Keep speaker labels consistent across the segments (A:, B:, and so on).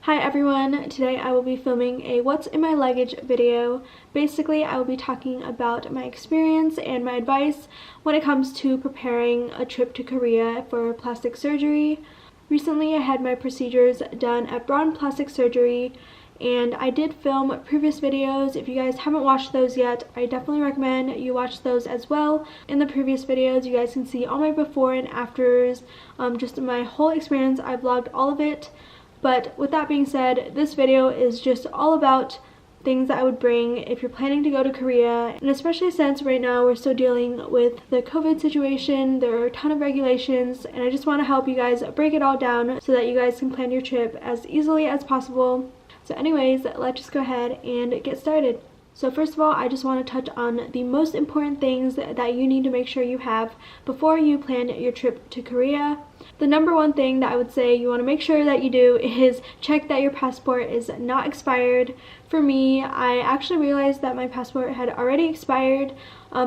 A: Hi everyone, today I will be filming a what's in my luggage video. Basically, I will be talking about my experience and my advice when it comes to preparing a trip to Korea for plastic surgery. Recently, I had my procedures done at Braun plastic surgery, and I did film previous videos. If you guys haven't watched those yet, I definitely recommend you watch those as well. In the previous videos, you guys can see all my before and afters, just my whole experience. I vlogged all of it. But with that being said, this video is just all about things that I would bring if you're planning to go to Korea, and especially since right now we're still dealing with the COVID situation. There are a ton of regulations, and I just want to help you guys break it all down so that you guys can plan your trip as easily as possible. So anyways, let's just go ahead and get started. So first of all, I just want to touch on the most important things that you need to make sure you have before you plan your trip to Korea. The number one thing that I would say you want to make sure that you do is check that your passport is not expired. For me, I actually realized that my passport had already expired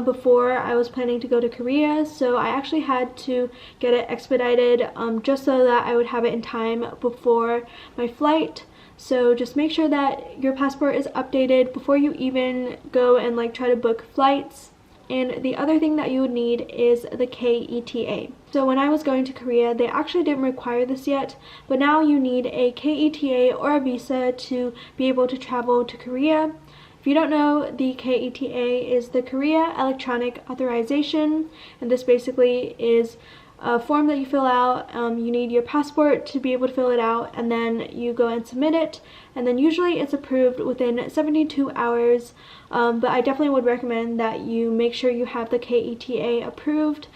A: before I was planning to go to Korea, so I actually had to get it expedited just so that I would have it in time before my flight. So just make sure that your passport is updated before you even go and try to book flights. And the other thing that you would need is the KETA. So when I was going to Korea, they actually didn't require this yet, but now you need a KETA or a visa to be able to travel to Korea. If you don't know, the KETA is the Korea Electronic Authorization, and this basically is a form that you fill out. You need your passport to be able to fill it out, and then you go and submit it, and then usually it's approved within 72 hours. But I definitely would recommend that you make sure you have the KETA approved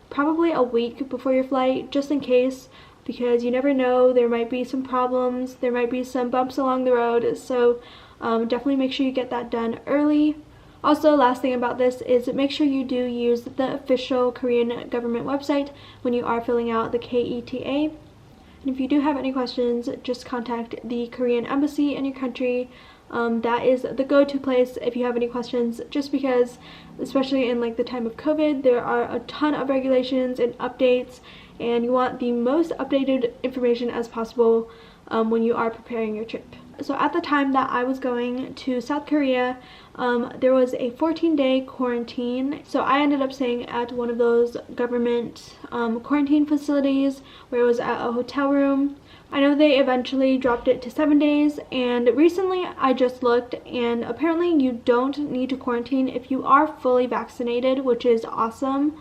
A: probably a week before your flight, just in case, because you never know, there might be some problems, there might be some bumps along the road. So definitely make sure you get that done early. Also, last thing about this is make sure you do use the official Korean government website when you are filling out the KETA. And if you do have any questions, just contact the Korean embassy in your country. That is the go-to place if you have any questions, just because, especially in the time of COVID, there are a ton of regulations and updates, and you want the most updated information as possible when you are preparing your trip. So at the time that I was going to South Korea, there was a 14-day quarantine. So I ended up staying at one of those government quarantine facilities where it was at a hotel room. I know they eventually dropped it to 7 days, and recently I just looked, and apparently you don't need to quarantine if you are fully vaccinated, which is awesome.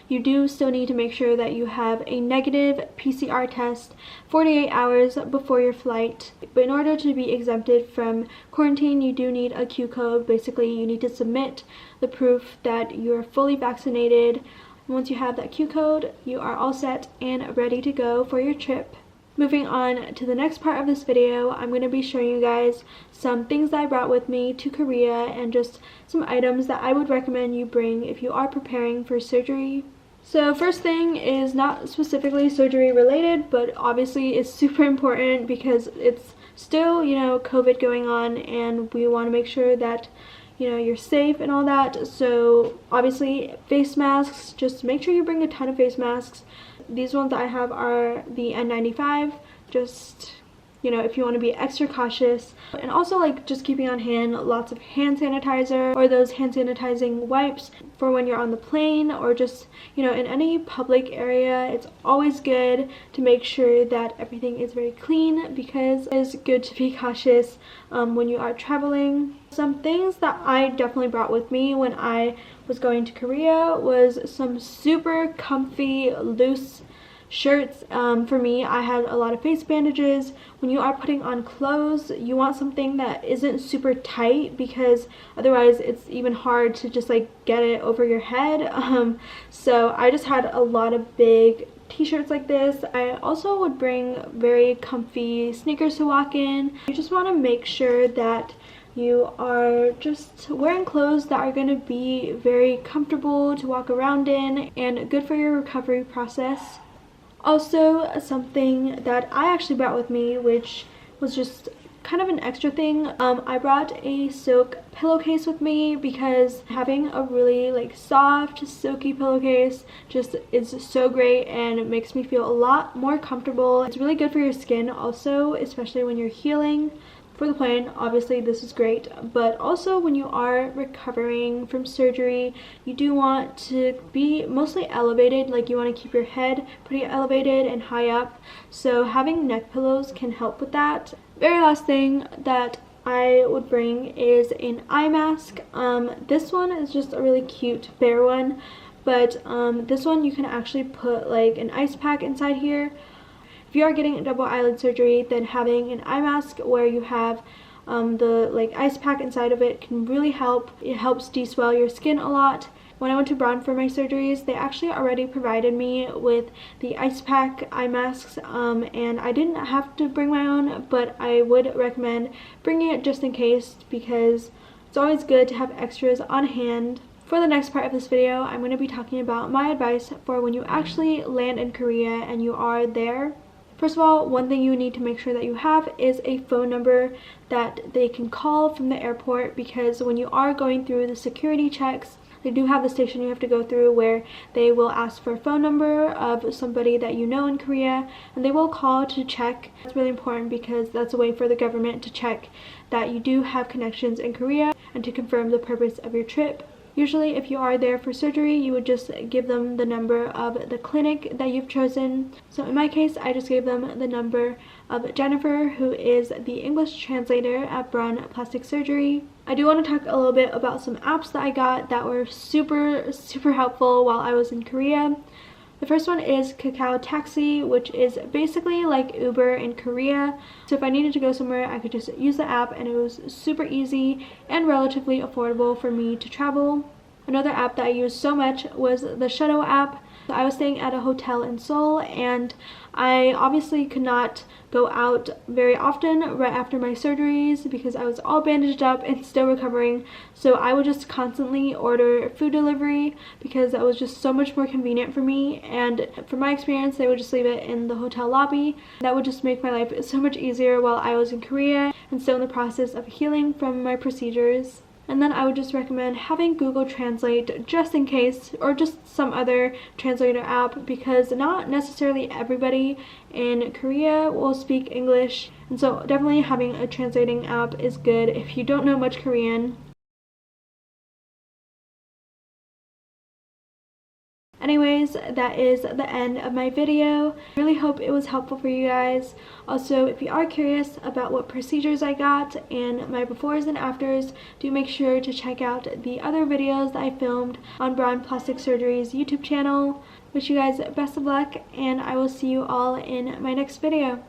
A: You do still need to make sure that you have a negative PCR test 48 hours before your flight. But in order to be exempted from quarantine, you do need a Q code. Basically, you need to submit the proof that you're fully vaccinated. Once you have that Q code, you are all set and ready to go for your trip. Moving on to the next part of this video, I'm going to be showing you guys some things that I brought with me to Korea and just some items that I would recommend you bring if you are preparing for surgery. So first thing is not specifically surgery related, but obviously it's super important because it's still, COVID going on, and we want to make sure that, you're safe and all that. So obviously face masks, just make sure you bring a ton of face masks. These ones that I have are the N95, just if you want to be extra cautious. And also just keeping on hand lots of hand sanitizer or those hand sanitizing wipes for when you're on the plane, or just in any public area. It's always good to make sure that everything is very clean, because it's good to be cautious when you are traveling. Some things that I definitely brought with me when I was going to Korea was some super comfy loose shirts. For me, I had a lot of face bandages. When you are putting on clothes, you want something that isn't super tight, because otherwise it's even hard to just get it over your head. So I just had a lot of big t-shirts like this. I also would bring very comfy sneakers to walk in. You just want to make sure that you are just wearing clothes that are going to be very comfortable to walk around in and good for your recovery process. Also, something that I actually brought with me, which was just kind of an extra thing. I brought a silk pillowcase with me because having a really like soft, silky pillowcase just is so great and it makes me feel a lot more comfortable. It's really good for your skin also, especially when you're healing. For the plane, obviously this is great, but also when you are recovering from surgery, you do want to be mostly elevated, like you want to keep your head pretty elevated and high up, so having neck pillows can help with that. Very last thing that I would bring is an eye mask. This one is just a really cute bear one, but this one you can actually put like an ice pack inside here. If you are getting a double eyelid surgery, then having an eye mask where you have the like ice pack inside of it can really help. It helps de-swell your skin a lot. When I went to Braun for my surgeries, they actually already provided me with the ice pack eye masks, and I didn't have to bring my own, but I would recommend bringing it just in case because it's always good to have extras on hand. For the next part of this video, I'm going to be talking about my advice for when you actually land in Korea and you are there. First of all, one thing you need to make sure that you have is a phone number that they can call from the airport, because when you are going through the security checks, they do have the station you have to go through where they will ask for a phone number of somebody that you know in Korea, and they will call to check. It's really important because that's a way for the government to check that you do have connections in Korea and to confirm the purpose of your trip. Usually if you are there for surgery, you would just give them the number of the clinic that you've chosen. So in my case, I just gave them the number of Jennifer, who is the English translator at Braun Plastic Surgery. I do want to talk a little bit about some apps that I got that were super helpful while I was in Korea. The first one is Kakao Taxi, which is basically like Uber in Korea. So if I needed to go somewhere, I could just use the app, and it was super easy and relatively affordable for me to travel. Another app that I used so much was the Shuttle app. I was staying at a hotel in Seoul, and I obviously could not go out very often right after my surgeries because I was all bandaged up and still recovering. So I would just constantly order food delivery because that was just so much more convenient for me, and from my experience, they would just leave it in the hotel lobby. That would just make my life so much easier while I was in Korea and still in the process of healing from my procedures. And then I would just recommend having Google Translate just in case, or just some other translator app, because not necessarily everybody in Korea will speak English, and so definitely having a translating app is good if you don't know much Korean. Anyways, that is the end of my video. I really hope it was helpful for you guys. Also, if you are curious about what procedures I got and my befores and afters, do make sure to check out the other videos that I filmed on Braun Plastic Surgery's YouTube channel. Wish you guys best of luck, and I will see you all in my next video.